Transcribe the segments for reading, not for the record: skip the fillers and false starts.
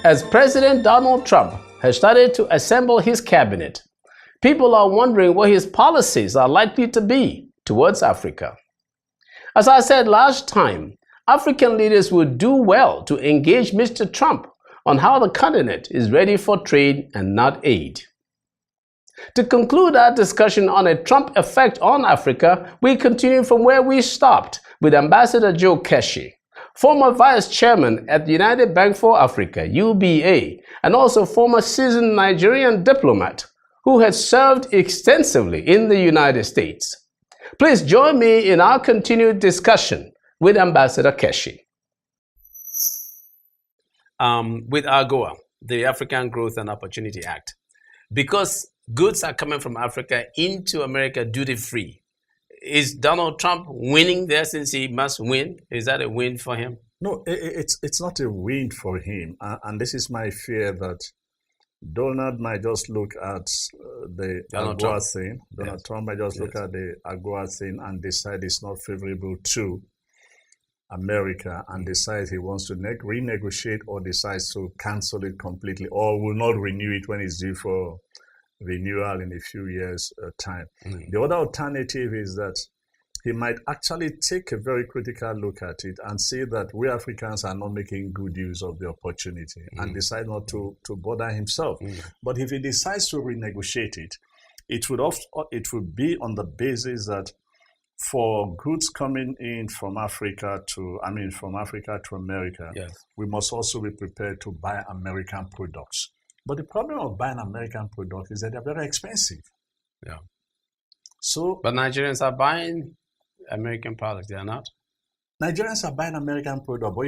As President Donald Trump has started to assemble his cabinet, people are wondering what his policies are likely to be towards Africa. As I said last time, African leaders would do well to engage Mr. Trump on how the continent is ready for trade and not aid. To conclude our discussion on a Trump effect on Africa, we continue from where we stopped with Ambassador Joe Keshi, former vice chairman at the United Bank for Africa, UBA, and also former seasoned Nigerian diplomat who has served extensively in the United States. Please join me in our continued discussion with Ambassador Keshi. With AGOA, the African Growth and Opportunity Act, because goods are coming from Africa into America duty-free, is Donald Trump winning there since he must win? Is that a win for him? No, it's not a win for him. And this is my fear that Donald might just look at the AGOA thing. Donald Trump might just look at the AGOA thing and decide it's not favorable to America and decide he wants to renegotiate or decides to cancel it completely or will not renew it when it's due for renewal in a few years' time. The other alternative is that he might actually take a very critical look at it and see that we Africans are not making good use of the opportunity and decide not to bother himself. But if he decides to renegotiate it, it would be on the basis that for goods coming in from Africa to America, we must also be prepared to buy American products. But the problem of buying American products is that they're very expensive. Yeah. But Nigerians are buying American products, they are not? Nigerians are buying American products, but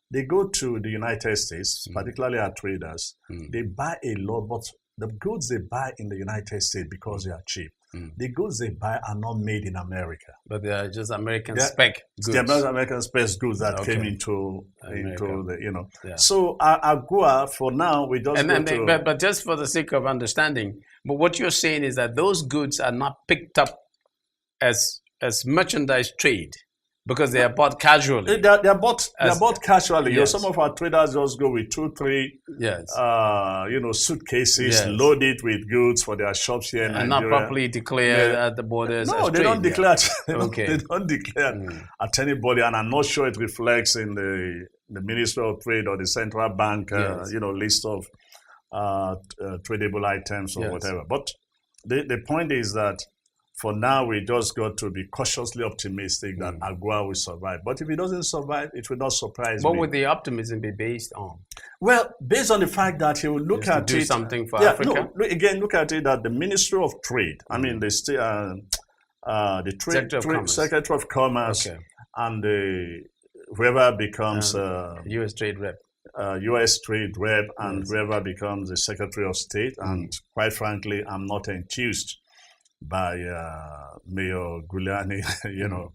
they go to the United States, particularly our traders, they buy a lot, but the goods they buy in the United States because they are cheap. The goods they buy are not made in America. But they are just American spec goods. They're American spec goods that came into the, So AGOA, for now, we just but just for the sake of understanding, but what you're saying is that those goods are not picked up as merchandise trade because they are bought casually. They're bought casually. Yes. Some of our traders just go with 2-3 suitcases loaded with goods for their shops here in Nigeria. And not properly declared at the borders. No, they don't declare. They don't declare at anybody, and I'm not sure it reflects in the Ministry of Trade or the Central Bank list of tradable items or whatever. But the point is that for now, we just got to be cautiously optimistic that AGOA will survive. But if it doesn't survive, it will not surprise me. What would the optimism be based on? Well, based on the fact that he will look at do something for Africa? No, again, look at it that the Ministry of Trade, the Secretary of Commerce, and whoever becomes U.S. Trade Rep. U.S. Trade Rep, and whoever becomes the Secretary of State. And quite frankly, I'm not enthused by Mayor Giuliani,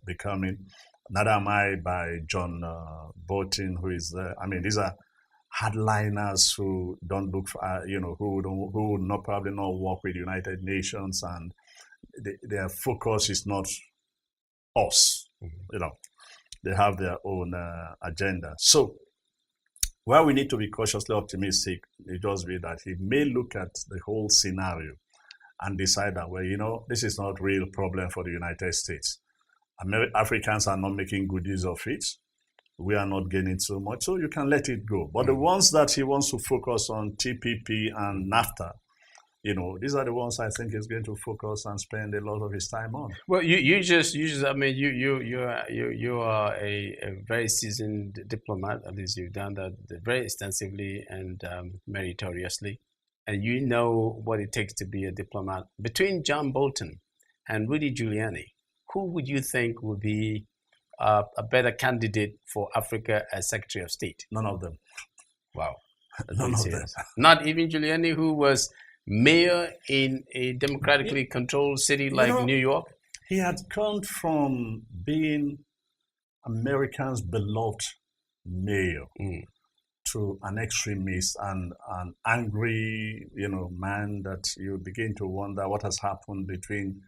becoming. Neither am I by John Bolton, who is there. These are hardliners who don't look for, who would not probably not work with the United Nations, and their focus is not us. They have their own agenda. So, while we need to be cautiously optimistic, it just be that he may look at the whole scenario and decide that, this is not a real problem for the United States. Africans are not making good use of it. We are not gaining so much, so you can let it go. But the ones that he wants to focus on, TPP and NAFTA, these are the ones I think he's going to focus and spend a lot of his time on. Well, you are a very seasoned diplomat. At least you've done that very extensively and meritoriously. And you know what it takes to be a diplomat. Between John Bolton and Rudy Giuliani, who would you think would be a better candidate for Africa as Secretary of State? None of them. Wow. None of them. Not even Giuliani, who was mayor in a democratically controlled city like New York? He had come from being Americans' beloved mayor to an extremist and an angry, man that you begin to wonder what has happened between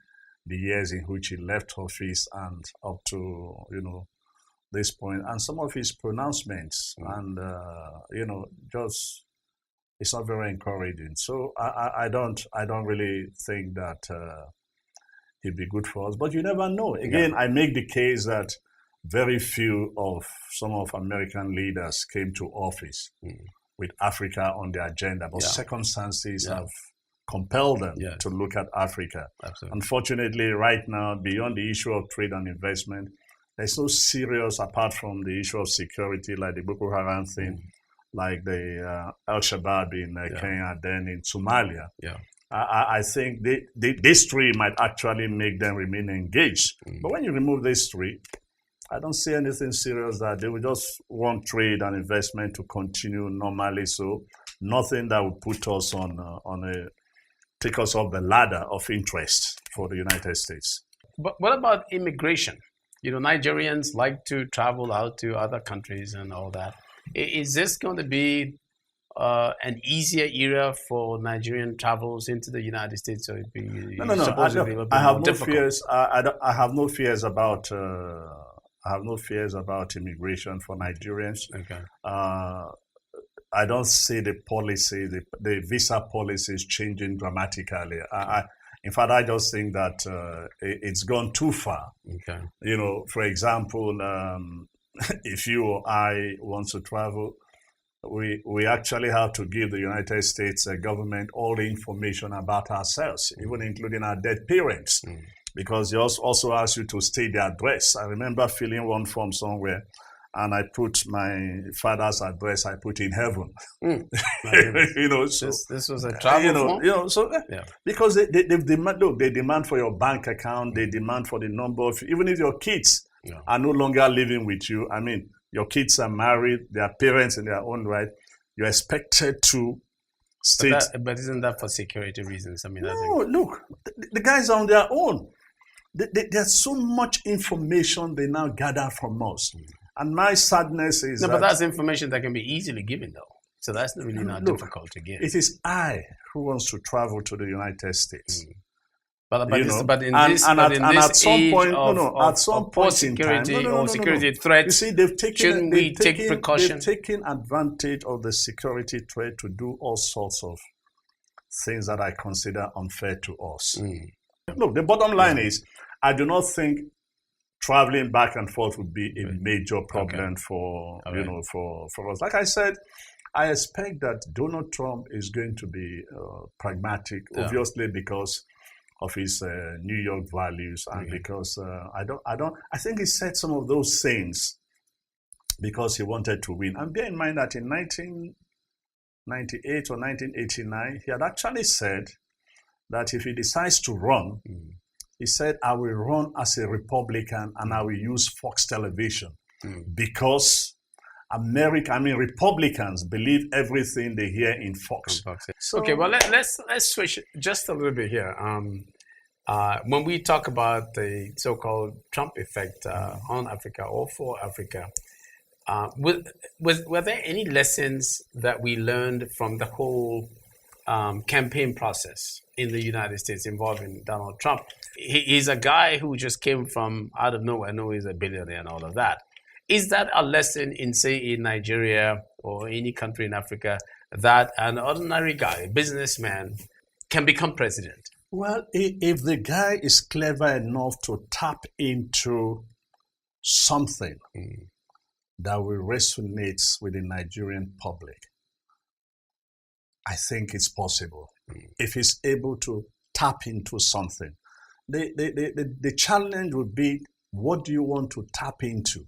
the years in which he left office and up to, this point, and some of his pronouncements, and just it's not very encouraging. So I don't really think that he'd be good for us. But you never know. Again, I make the case that very few of some of American leaders came to office with Africa on their agenda, but circumstances have compelled them to look at Africa. Absolutely. Unfortunately, right now, beyond the issue of trade and investment, there's no serious, apart from the issue of security, like the Boko Haram thing, like the Al-Shabaab in Kenya, then in Somalia. I think these three might actually make them remain engaged. But when you remove these three, I don't see anything serious that they will just want trade and investment to continue normally. So nothing that will put us take us off the ladder of interest for the United States. But what about immigration? Nigerians like to travel out to other countries and all that. Is this going to be an easier era for Nigerian travels into the United States? Or No. I have no fears. I have no fears about. I have no fears about immigration for Nigerians. Okay. I don't see the policy, the visa policies changing dramatically. In fact, I just think that it's gone too far. Okay. For example, if you or I want to travel, we actually have to give the United States government all the information about ourselves, even including our dead parents, because they also ask you to state the address. I remember filling one form somewhere, and I put my father's address. I put in heaven. So this was a travel form. Because they demand. Look, they demand for your bank account. They demand for the number of. Even if your kids are no longer living with you. I mean, your kids are married. They are parents in their own right. You're expected to state. But isn't that for security reasons? I mean, look, the guys are on their own. There's so much information they now gather from us. And my sadness is but that's information that can be easily given, though. So that's really not difficult to get. It is I who wants to travel to the United States. At some point security threats, you see, they've taken precaution? They've taken advantage of the security threat to do all sorts of things that I consider unfair to us. Look, the bottom line is, I do not think traveling back and forth would be a major problem for us. Like I said, I expect that Donald Trump is going to be pragmatic, obviously because of his New York values and because I think he said some of those things because he wanted to win. And bear in mind that in 1998 or 1989, he had actually said that if he decides to run, he said, I will run as a Republican and I will use Fox television because Republicans believe everything they hear in Fox. So, okay, well, let's switch just a little bit here. When we talk about the so-called Trump effect on Africa or for Africa, were there any lessons that we learned from the whole campaign process in the United States involving Donald Trump? He's a guy who just came from out of nowhere. I know he's a billionaire and all of that. Is that a lesson in, say, in Nigeria or any country in Africa that an ordinary guy, a businessman, can become president? Well, if the guy is clever enough to tap into something that will resonate with the Nigerian public, I think it's possible. If he's able to tap into something. The challenge would be, what do you want to tap into?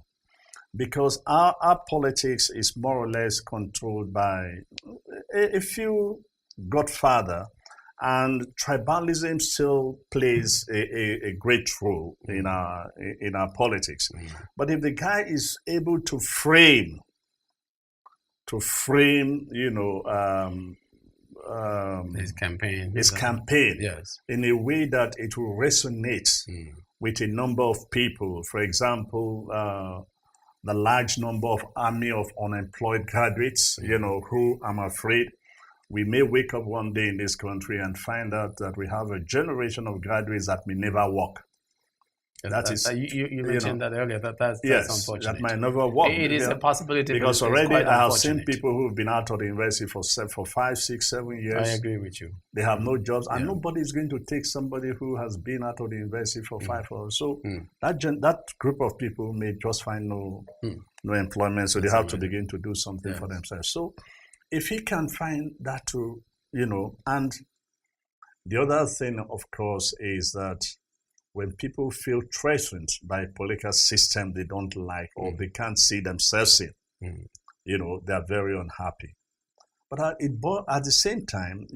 Because our politics is more or less controlled by a few godfather, and tribalism still plays a great role in our politics. But if the guy is able to frame, his campaign yes, in a way that it will resonate with a number of people. For example, the large number of army of unemployed graduates, who I'm afraid we may wake up one day in this country and find out that we have a generation of graduates that may never work. You mentioned that earlier. That's yes, unfortunate. that might never work. It is a possibility because but already quite I have seen unfortunate. people who've been out of the university for 5, 6, 7 years. I agree with you. They have no jobs, and nobody is going to take somebody who has been out of the university for 5 years. So that group of people may just find no employment, so they have to begin to do something for themselves. So if he can find that to, and the other thing, of course, is that when people feel threatened by a political system they don't like or they can't see themselves in, they are very unhappy. But at the same time,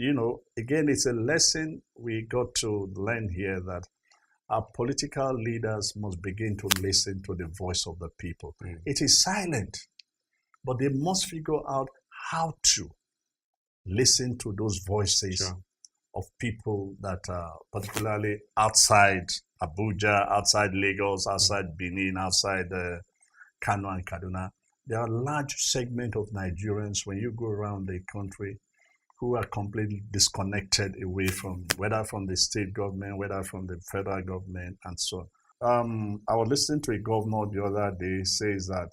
again, it's a lesson we got to learn here that our political leaders must begin to listen to the voice of the people. It is silent, but they must figure out how to listen to those voices of people that are particularly outside Abuja, outside Lagos, outside Benin, outside Kano and Kaduna. There are a large segment of Nigerians, when you go around the country, who are completely disconnected away from, whether from the state government, whether from the federal government, and so on. I was listening to a governor the other day says that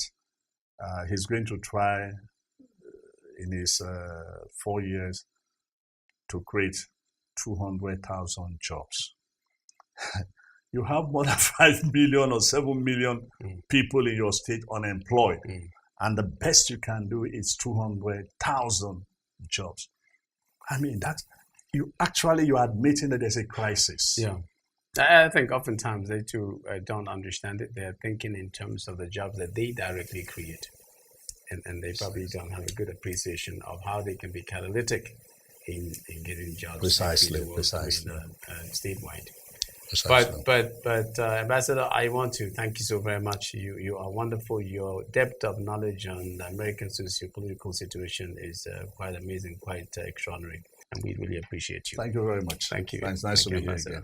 he's going to try in his 4 years to create 200,000 jobs. You have more than 5 million or 7 million people in your state unemployed. And the best you can do is 200,000 jobs. I mean, you're admitting that there's a crisis. Yeah. I think oftentimes they too don't understand it. They're thinking in terms of the jobs that they directly create. And they probably don't have a good appreciation of how they can be catalytic in getting jobs precisely statewide. But Ambassador, I want to thank you so very much. You are wonderful. Your depth of knowledge on the American socio-political situation is quite amazing, quite extraordinary, and we really appreciate you. Thank you very much. Thank you. Thanks. Nice to be here again.